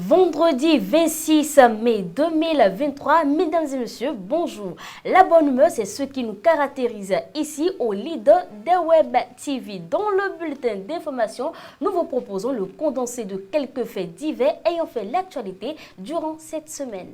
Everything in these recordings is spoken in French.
Vendredi 26 mai 2023, mesdames et messieurs, bonjour. La bonne humeur, c'est ce qui nous caractérise ici au leader des Web TV. Dans le bulletin d'information, nous vous proposons le condensé de quelques faits divers ayant fait l'actualité durant cette semaine.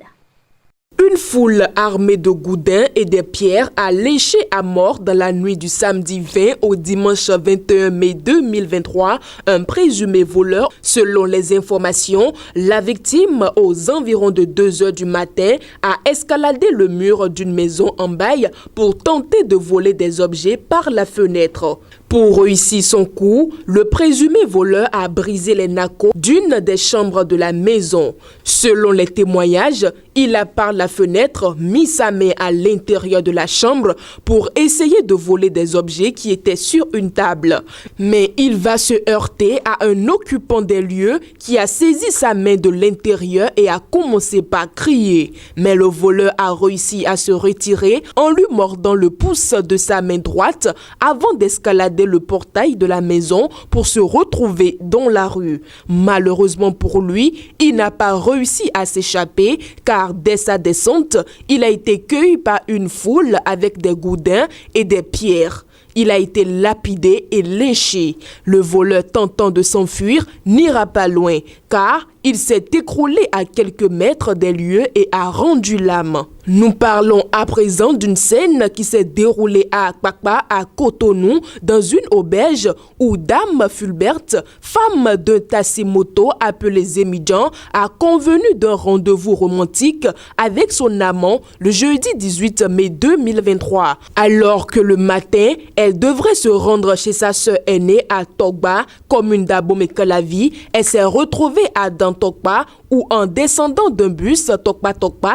Une foule armée de goudins et des pierres a léché à mort dans la nuit du samedi 20 au dimanche 21 mai 2023 un présumé voleur. Selon les informations, la victime, aux environs de 2 heures du matin, a escaladé le mur d'une maison en bail pour tenter de voler des objets par la fenêtre. Pour réussir son coup, le présumé voleur a brisé les nacos d'une des chambres de la maison. Selon les témoignages, il a par la fenêtre mis sa main à l'intérieur de la chambre pour essayer de voler des objets qui étaient sur une table. Mais il va se heurter à un occupant des lieux qui a saisi sa main de l'intérieur et a commencé par crier. Mais le voleur a réussi à se retirer en lui mordant le pouce de sa main droite avant d'escalader le portail de la maison pour se retrouver dans la rue. Malheureusement pour lui, il n'a pas réussi à s'échapper car dès sa descente, il a été cueilli par une foule avec des goudins et des pierres. Il a été lapidé et léché. Le voleur tentant de s'enfuir n'ira pas loin car il s'est écroulé à quelques mètres des lieux et a rendu l'âme. Nous parlons à présent d'une scène qui s'est déroulée à Akpakpa, à Cotonou, dans une auberge où Dame Fulbert, femme d'un taxi-moto appelé Zémidjan, a convenu d'un rendez-vous romantique avec son amant le jeudi 18 mai 2023. Alors que le matin, elle devrait se rendre chez sa sœur aînée à Togba, commune d'Abomey-Calavi, elle s'est retrouvée à Tokpa où en descendant d'un bus Tokpa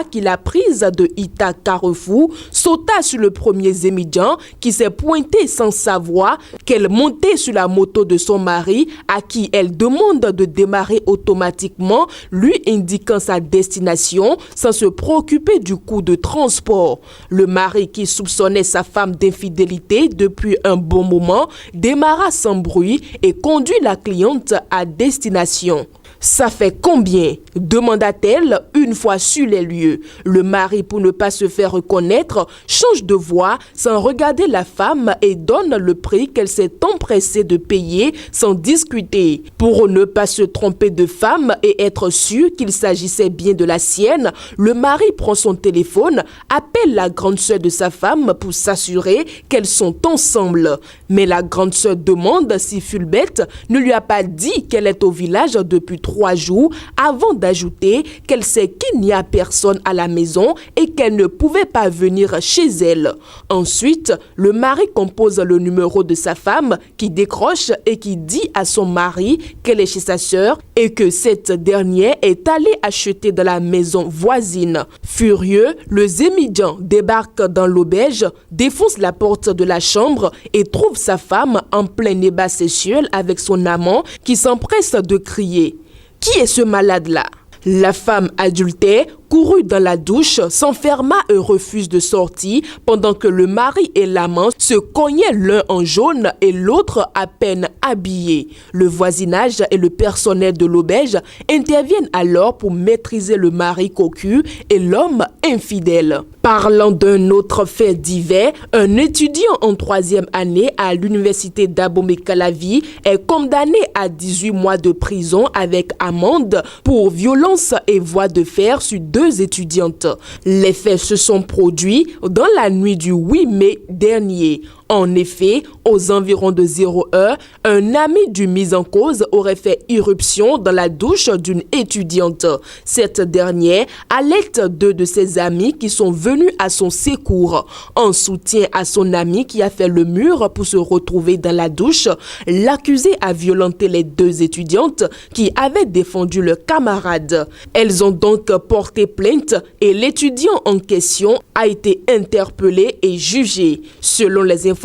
qui l'a prise de Ita Carrefour, sauta sur le premier Zémidjan qui s'est pointé sans savoir qu'elle montait sur la moto de son mari à qui elle demande de démarrer automatiquement, lui indiquant sa destination sans se préoccuper du coût de transport. Le mari qui soupçonnait sa femme d'infidélité depuis un bon moment démarra sans bruit et conduit la cliente à destination. Ça fait combien? Demanda-t-elle une fois sur les lieux. Le mari, pour ne pas se faire reconnaître, change de voix sans regarder la femme et donne le prix qu'elle s'est empressée de payer sans discuter. Pour ne pas se tromper de femme et être sûr qu'il s'agissait bien de la sienne, le mari prend son téléphone, appelle la grande sœur de sa femme pour s'assurer qu'elles sont ensemble. Mais la grande sœur demande si Fulbert ne lui a pas dit qu'elle est au village depuis 3 jours avant d'ajouter qu'elle sait qu'il n'y a personne à la maison et qu'elle ne pouvait pas venir chez elle. Ensuite, le mari compose le numéro de sa femme qui décroche et qui dit à son mari qu'elle est chez sa sœur et que cette dernière est allée acheter dans la maison voisine. Furieux, le Zémidjan débarque dans l'auberge, défonce la porte de la chambre et trouve sa femme en plein débat sexuel avec son amant qui s'empresse de crier. Qui est ce malade-là? La femme adultère courut dans la douche, s'enferma et refuse de sortir pendant que le mari et l'amant se cognaient l'un en jaune et l'autre à peine habillé. Le voisinage et le personnel de l'auberge interviennent alors pour maîtriser le mari cocu et l'homme infidèle. Parlant d'un autre fait divers, un étudiant en 3e année à l'université d'Abomey-Calavi est condamné à 18 mois de prison avec amende pour violence et voie de fer sur 2 étudiantes. Les faits se sont produits dans la nuit du 8 mai dernier. En effet, aux environs de 0 heure, un ami du mis en cause aurait fait irruption dans la douche d'une étudiante. Cette dernière alerte 2 de ses amis qui sont venus à son secours. En soutien à son ami qui a fait le mur pour se retrouver dans la douche, l'accusé a violenté les 2 étudiantes qui avaient défendu leur camarade. Elles ont donc porté plainte et l'étudiant en question a été interpellé et jugé. Selon les informations,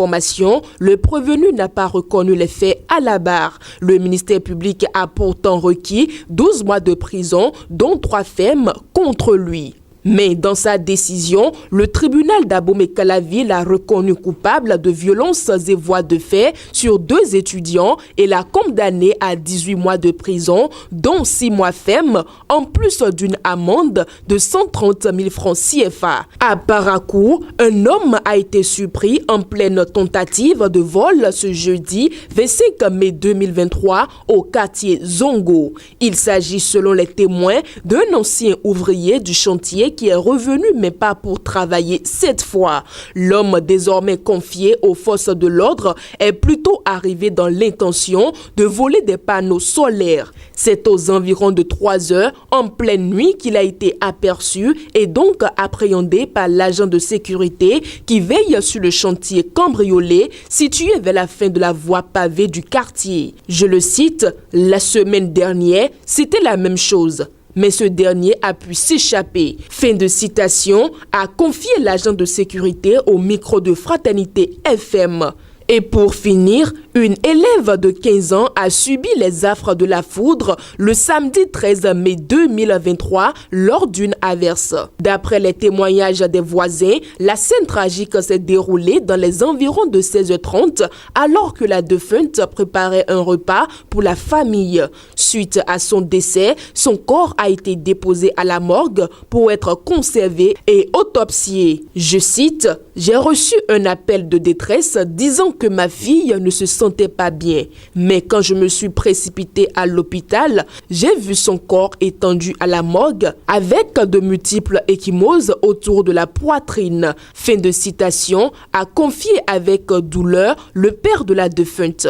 le prévenu n'a pas reconnu les faits à la barre. Le ministère public a pourtant requis 12 mois de prison, dont 3 fermes contre lui. Mais dans sa décision, le tribunal d'Abomey-Calavi l'a reconnu coupable de violences et voies de fait sur 2 étudiants et l'a condamné à 18 mois de prison, dont 6 mois fermes, en plus d'une amende de 130 000 francs CFA. À Parakou, un homme a été surpris en pleine tentative de vol ce jeudi 25 mai 2023 au quartier Zongo. Il s'agit, selon les témoins, d'un ancien ouvrier du chantier qui est revenu, mais pas pour travailler cette fois. L'homme, désormais confié aux forces de l'ordre, est plutôt arrivé dans l'intention de voler des panneaux solaires. C'est aux environs de 3 heures, en pleine nuit, qu'il a été aperçu et donc appréhendé par l'agent de sécurité qui veille sur le chantier cambriolé situé vers la fin de la voie pavée du quartier. Je le cite, « La semaine dernière, c'était la même chose. Mais ce dernier a pu s'échapper. » Fin de citation, a confié l'agent de sécurité au micro de Fraternité FM. Et pour finir, une élève de 15 ans a subi les affres de la foudre le samedi 13 mai 2023 lors d'une averse. D'après les témoignages des voisins, la scène tragique s'est déroulée dans les environs de 16h30 alors que la défunte préparait un repas pour la famille. Suite à son décès, son corps a été déposé à la morgue pour être conservé et autopsié. Je cite, « J'ai reçu un appel de détresse disant que ma fille ne se sentait pas bien. Mais quand je me suis précipitée à l'hôpital, j'ai vu son corps étendu à la morgue avec de multiples ecchymoses autour de la poitrine. » Fin de citation, a confié avec douleur le père de la défunte.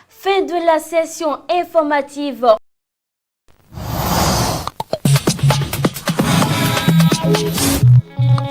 Fin de la session informative